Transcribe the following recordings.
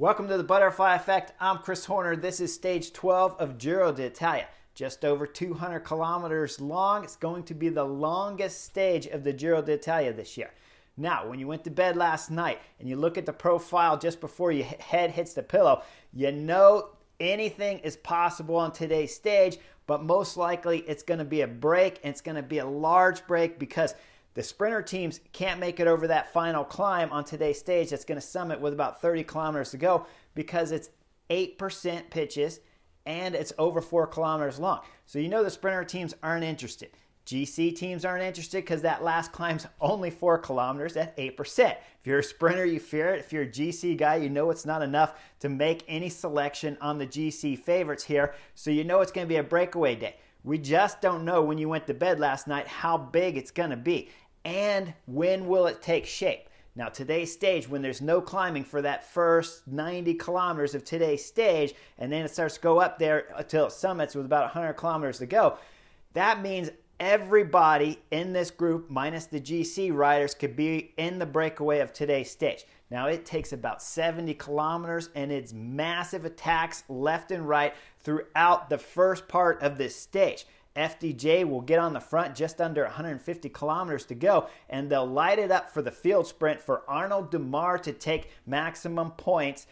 Welcome to the Butterfly Effect. I'm Chris Horner. This is stage 12 of Giro d'Italia. Just over 200 kilometers long. It's going to be the longest stage of the Giro d'Italia this year. Now, when you went to bed last night and you look at the profile just before your head hits the pillow, you know anything is possible on today's stage, but most likely it's going to be a break, and it's going to be a large break because the sprinter teams can't make it over that final climb on today's stage. That's going to summit with about 30 kilometers to go because it's 8% pitches and it's over 4 kilometers long. So you know the sprinter teams aren't interested. GC teams aren't interested because that last climb's only 4 kilometers at 8%. If you're a sprinter, you fear it. If you're a GC guy, you know it's not enough to make any selection on the GC favorites here. So you know it's going to be a breakaway day. We just don't know when you went to bed last night how big it's going to be and when will it take shape. Now today's stage, when there's no climbing for that first 90 kilometers of today's stage, and then it starts to go up there until it summits with about 100 kilometers to go, that means everybody in this group, minus the GC riders, could be in the breakaway of today's stage. Now it takes about 70 kilometers and it's massive attacks left and right throughout the first part of this stage. FDJ will get on the front just under 150 kilometers to go, and they'll light it up for the field sprint for Arnaud Démare to take maximum points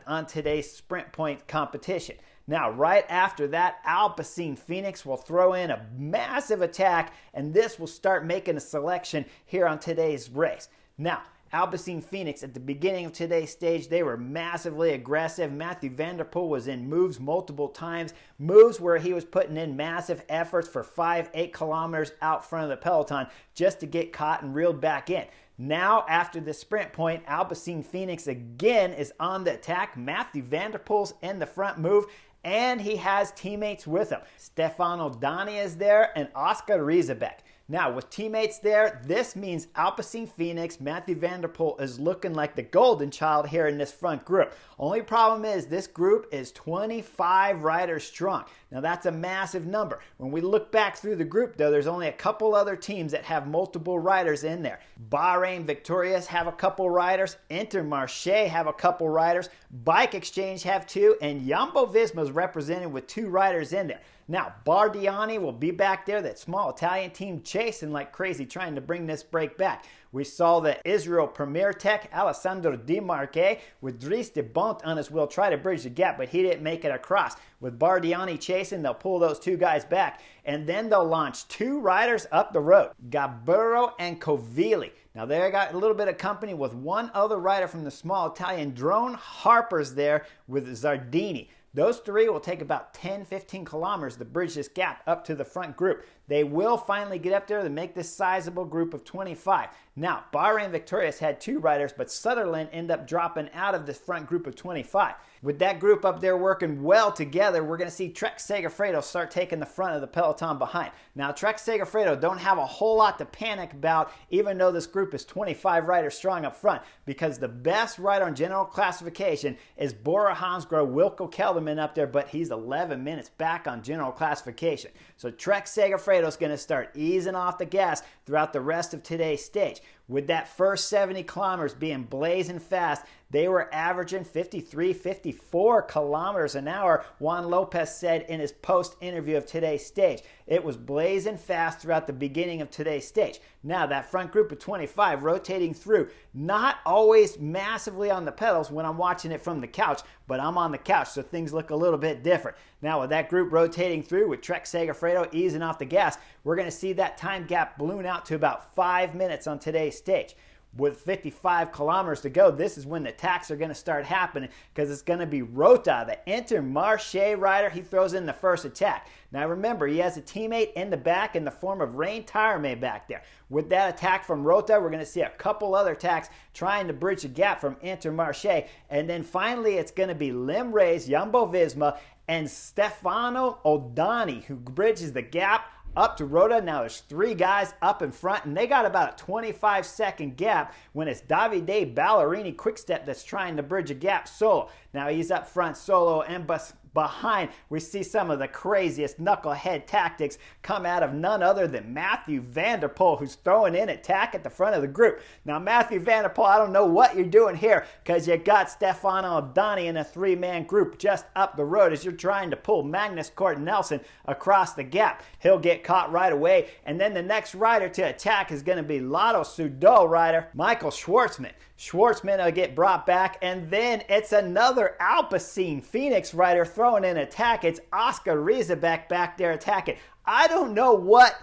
on today's sprint point competition. Now, right after that, Alpecin Phoenix will throw in a massive attack, and this will start making a selection here on today's race. Now, Alpecin Phoenix, at the beginning of today's stage, they were massively aggressive. Mathieu van der Poel was in moves multiple times, moves where he was putting in massive efforts for 5-8 kilometers out front of the peloton just to get caught and reeled back in. Now, after the sprint point, Alpecin Phoenix again is on the attack. Mathieu van der Poel's in the front move, and he has teammates with him. Stefano Dani is there, and Oscar Riesebeck. Now, with teammates there, this means Alpecin Phoenix, Mathieu van der Poel is looking like the golden child here in this front group. Only problem is this group is 25 riders strong. Now, that's a massive number. When we look back through the group, though, there's only a couple other teams that have multiple riders in there. Bahrain Victorious have a couple riders. Intermarché have a couple riders. Bike Exchange have 2. And Jumbo-Visma is represented with 2 riders in there. Now, Bardiani will be back there, that small Italian team chasing like crazy, trying to bring this break back. We saw the Israel Premier Tech, Alessandro Di Marche, with Dries de Bont on his wheel, try to bridge the gap, but he didn't make it across. With Bardiani chasing, they'll pull those 2 guys back, and then they'll launch 2 riders up the road, Gaburo and Covilli. Now, they got a little bit of company with 1 other rider from the small Italian, Drone Harper's there with Zardini. Those 3 will take about 10-15 kilometers to bridge this gap up to the front group. They will finally get up there to make this sizable group of 25. Now, Bahrain Victorious had 2 riders, but Sutherland ended up dropping out of this front group of 25. With that group up there working well together, we're going to see Trek Segafredo start taking the front of the peloton behind. Now, Trek Segafredo don't have a whole lot to panic about, even though this group is 25 riders strong up front, because the best rider on general classification is Bora Hansgrohe, Wilco Kelderman up there, but he's 11 minutes back on general classification. So Trek Segafredo is going to start easing off the gas throughout the rest of today's stage. With that first 70 kilometers being blazing fast, they were averaging 53, 54 kilometers an hour, Juan Lopez said in his post-interview of today's stage. It was blazing fast throughout the beginning of today's stage. Now, that front group of 25 rotating through, not always massively on the pedals when I'm watching it from the couch, but I'm on the couch, so things look a little bit different. Now, with that group rotating through, with Trek Segafredo easing off the gas, we're going to see that time gap balloon out to about 5 minutes on today's stage. With 55 kilometers to go, this is when the attacks are going to start happening, because it's going to be Rota, the Intermarché rider. He throws in the first attack. Now remember, he has a teammate in the back in the form of Rain Tiremay back there. With that attack from Rota, we're going to see a couple other attacks trying to bridge the gap from Intermarché. And then finally, it's going to be Limrace, Jumbo-Visma, and Stefano Odani, who bridges the gap up to Rota. Now there's 3 guys up in front, and they got about a 25-second gap when it's Davide Ballerini Quickstep that's trying to bridge a gap solo. Now he's up front solo, and behind, we see some of the craziest knucklehead tactics come out of none other than Matthew van der Poel, who's throwing in attack at the front of the group. Now, Matthew van der Poel, I don't know what you're doing here, because you got Stefano Aldani in a three-man group just up the road as you're trying to pull Magnus Cort Nelson across the gap. He'll get caught right away, and then the next rider to attack is going to be Lotto Sudol rider Michael Schwartzman. Schwartzman will get brought back, and then it's another Alpecin Phoenix rider throwing in attack. It's Oscar Riesebeck back there attacking. I don't know what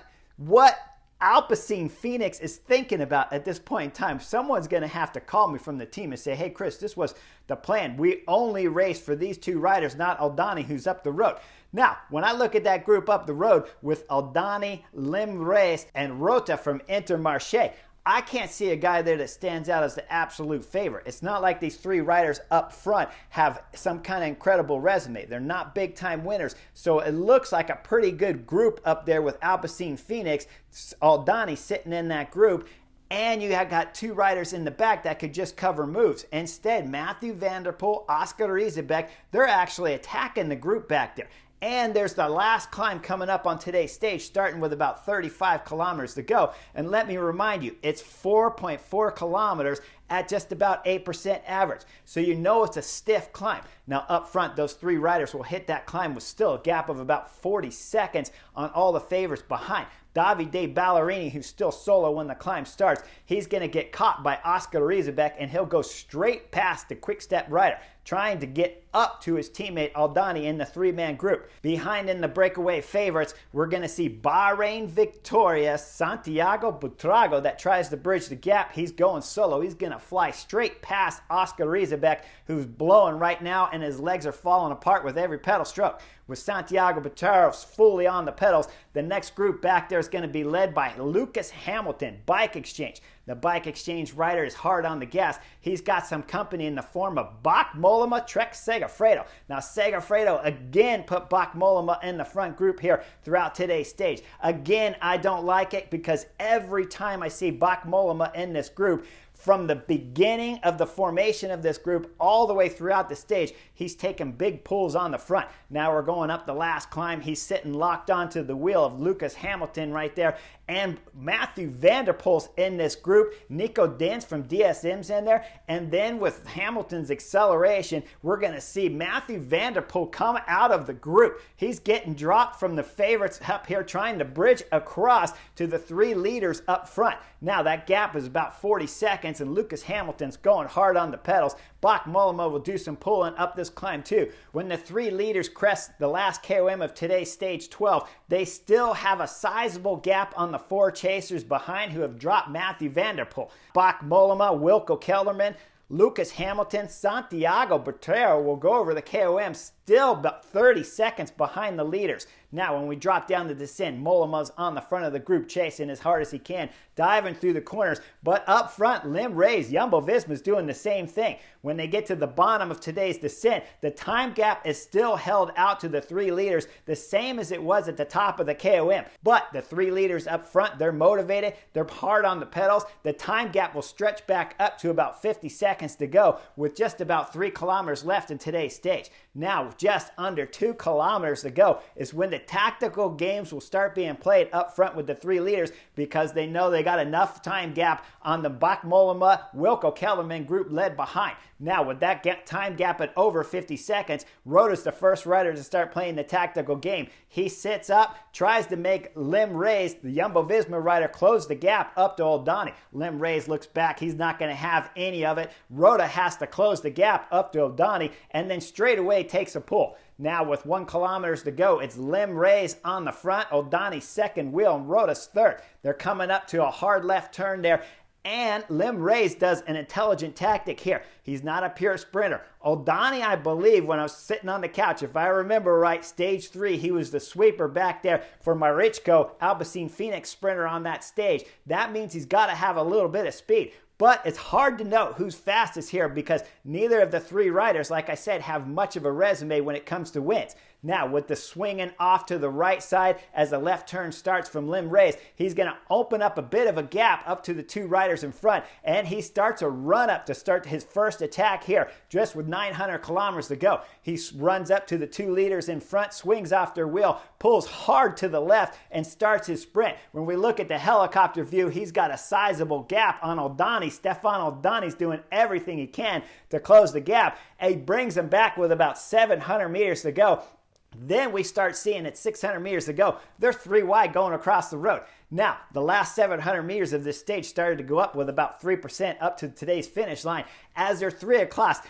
Alpecin Phoenix is thinking about at this point in time. Someone's going to have to call me from the team and say, hey, Chris, this was the plan. We only raced for these two riders, not Aldani, who's up the road. Now, when I look at that group up the road with Aldani, Lim Reis, and Rota from Intermarché, I can't see a guy there that stands out as the absolute favorite. It's not like these three riders up front have some kind of incredible resume. They're not big-time winners. So it looks like a pretty good group up there with Alpecin Phoenix, Aldani sitting in that group, and you have got two riders in the back that could just cover moves. Instead, Matthew van der Poel, Oscar Riesebeck, they're actually attacking the group back there. And there's the last climb coming up on today's stage, starting with about 35 kilometers to go. And let me remind you, it's 4.4 kilometers at just about 8% average. So you know it's a stiff climb. Now up front, those three riders will hit that climb with still a gap of about 40 seconds on all the favorites behind. Davide Ballerini, who's still solo when the climb starts, he's going to get caught by Oscar Riesebeck, and he'll go straight past the quick-step rider, trying to get up to his teammate Aldani in the three-man group. Behind in the breakaway favorites, we're going to see Bahrain victorious Santiago Buitrago that tries to bridge the gap. He's going solo. He's going to fly straight past Oscar Riesebeck, who's blowing right now, and his legs are falling apart with every pedal stroke. With Santiago Buitrago fully on the pedals, the next group back there is going to be led by Lucas Hamilton, Bike Exchange. The Bike Exchange rider is hard on the gas. He's got some company in the form of Bach Mollema, Trek Segafredo. Now, Segafredo again put Bach Mollema in the front group here throughout today's stage. Again, I don't like it because every time I see Bach Mollema in this group, from the beginning of the formation of this group all the way throughout the stage, he's taking big pulls on the front. Now we're going up the last climb. He's sitting locked onto the wheel of Lucas Hamilton right there. And Matthew van der Poel's in this group. Nico Dens from DSM's in there. And then with Hamilton's acceleration, we're going to see Matthew van der Poel come out of the group. He's getting dropped from the favorites up here, trying to bridge across to the three leaders up front. Now that gap is about 40 seconds, and Lucas Hamilton's going hard on the pedals. Bach Mollema will do some pulling up this climb too. When the three leaders crest the last KOM of today's stage 12, they still have a sizable gap on the four chasers behind who have dropped Matthew van der Poel. Bach Mollema, Wilco Kelderman, Lucas Hamilton, Santiago Buitrago will go over the KOM, still about 30 seconds behind the leaders. Now, when we drop down the descent, Mollema's on the front of the group chasing as hard as he can, diving through the corners. But up front, Lim Reis, Jumbo-Visma's doing the same thing. When they get to the bottom of today's descent, the time gap is still held out to the three leaders, the same as it was at the top of the KOM. But the three leaders up front, they're motivated, they're hard on the pedals. The time gap will stretch back up to about 50 seconds to go, with just about 3 kilometers left in today's stage. Now, with just under 2 kilometers to go is when the tactical games will start being played up front with the three leaders, because they know they got enough time gap on the Bach Mollema, Wilco Kelderman group led behind. Now, with that time gap at over 50 seconds, Rota's the first rider to start playing the tactical game. He sits up, tries to make Lim Reis, the Jumbo-Visma rider, close the gap up to Aldani. Lim Reis looks back. He's not going to have any of it. Rota has to close the gap up to Aldani, and then straight away takes a pull. Now, with 1 kilometer to go, it's Lim Reis on the front, Aldani's second wheel, and Rota's third. They're coming up to a hard left turn there, and Lim Reis does an intelligent tactic here. He's not a pure sprinter. Aldani, I believe, when I was sitting on the couch, if I remember right, stage 3, he was the sweeper back there for Marichko, Alpecin Phoenix sprinter on that stage. That means he's got to have a little bit of speed. But it's hard to know who's fastest here because neither of the three riders, like I said, have much of a resume when it comes to wins. Now, with the swinging off to the right side as the left turn starts from Lim Reyes, he's going to open up a bit of a gap up to the two riders in front, and he starts a run up to start his first attack here, just with 900 kilometers to go. He runs up to the two leaders in front, swings off their wheel, pulls hard to the left, and starts his sprint. When we look at the helicopter view, he's got a sizable gap on Aldani. Stefan Aldani's doing everything he can to close the gap, and he brings him back with about 700 meters to go. Then we start seeing at 600 meters to go, they're 3 wide going across the road. Now, the last 700 meters of this stage started to go up with about 3% up to today's finish line as they're 3 across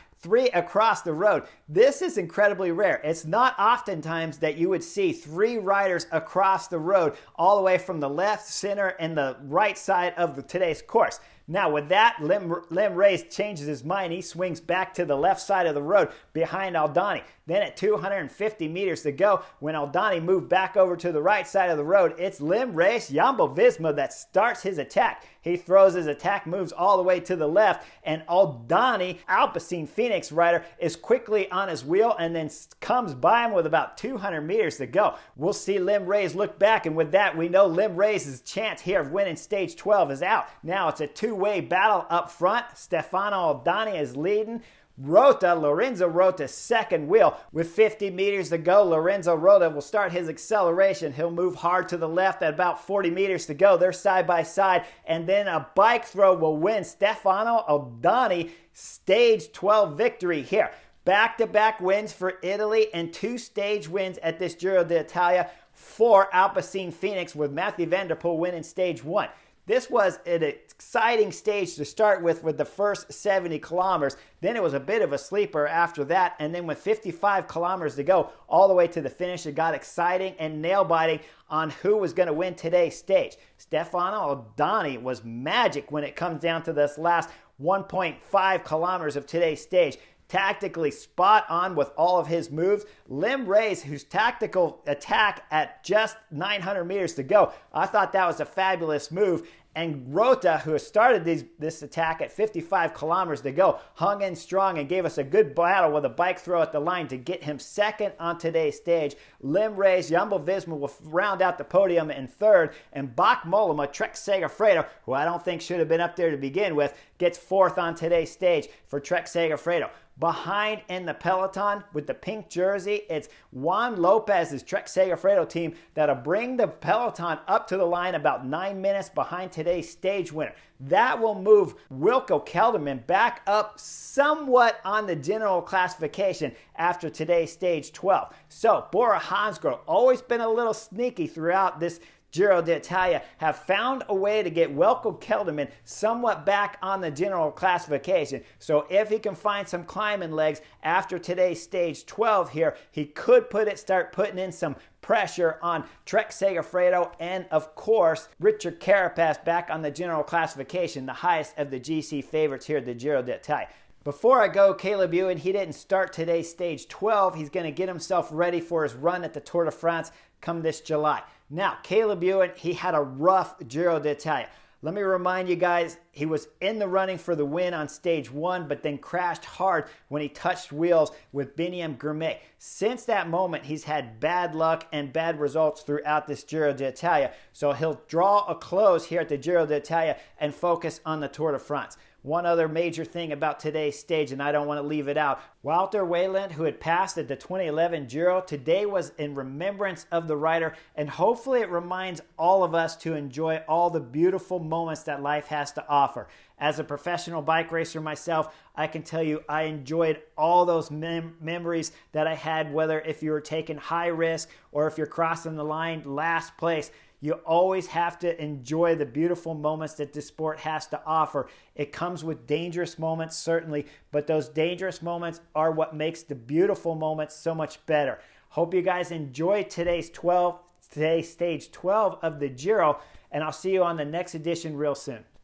the road. This is incredibly rare. It's not oftentimes that you would see 3 riders across the road all the way from the left, center, and the right side of today's course. Now, with that, Lim Reyes changes his mind. He swings back to the left side of the road behind Aldani. Then at 250 meters to go, when Aldani moved back over to the right side of the road, it's Lim Reyes Jumbo-Visma that starts his attack. He throws his attack moves all the way to the left, and Aldani, Alpecin Phoenix rider, is quickly on his wheel and then comes by him with about 200 meters to go. We'll see Lim Reyes look back, and with that, we know Lim Reyes' chance here of winning stage 12 is out. Now it's a two-way battle up front. Stefano Aldani is leading. Lorenzo Rota's second wheel. With 50 meters to go, Lorenzo Rota will start his acceleration. He'll move hard to the left at about 40 meters to go. They're side by side, and then a bike throw will win Stefano Aldani stage 12 victory here. Back-to-back wins for Italy and 2 stage wins at this Giro d'Italia for Alpecin Phoenix, with Mathieu van der Poel winning stage 1. This was an exciting stage to start with the first 70 kilometers. Then it was a bit of a sleeper after that. And then with 55 kilometers to go all the way to the finish, it got exciting and nail-biting on who was going to win today's stage. Stefano Aldani was magic when it comes down to this last 1.5 kilometers of today's stage. Tactically spot on with all of his moves. Lim Reyes, whose tactical attack at just 900 meters to go, I thought that was a fabulous move. And Rota, who started this attack at 55 kilometers to go, hung in strong and gave us a good battle with a bike throw at the line to get him second on today's stage. Lim Reyes, Jumbo-Visma will round out the podium in third, and Bach Mollema, Trek Segafredo, who I don't think should have been up there to begin with, gets fourth on today's stage for Trek Segafredo. Behind in the peloton with the pink jersey, it's Juan Lopez's Trek Segafredo team that'll bring the peloton up to the line about 9 minutes behind today's stage winner. That will move Wilco Kelderman back up somewhat on the general classification after today's stage 12. So Bora Hansgrohe, always been a little sneaky throughout this Giro d'Italia, have found a way to get Wilco Kelderman somewhat back on the general classification. So if he can find some climbing legs after today's stage 12 here, he could start putting in some pressure on Trek Segafredo and, of course, Richard Carapaz back on the general classification, the highest of the GC favorites here at the Giro d'Italia. Before I go, Caleb Ewan, he didn't start today's stage 12. He's going to get himself ready for his run at the Tour de France come this July. Now, Caleb Ewan, he had a rough Giro d'Italia. Let me remind you guys, he was in the running for the win on stage 1, but then crashed hard when he touched wheels with Biniam Girmay. Since that moment, he's had bad luck and bad results throughout this Giro d'Italia. So he'll draw a close here at the Giro d'Italia and focus on the Tour de France. One other major thing about today's stage, and I don't want to leave it out, Walter Wayland, who had passed at the 2011 Giro, today was in remembrance of the rider, and hopefully it reminds all of us to enjoy all the beautiful moments that life has to offer. As a professional bike racer myself, I can tell you I enjoyed all those memories that I had, whether if you were taking high risk or if you're crossing the line last place. You always have to enjoy the beautiful moments that this sport has to offer. It comes with dangerous moments, certainly, but those dangerous moments are what makes the beautiful moments so much better. Hope you guys enjoyed today's stage 12 of the Giro, and I'll see you on the next edition real soon.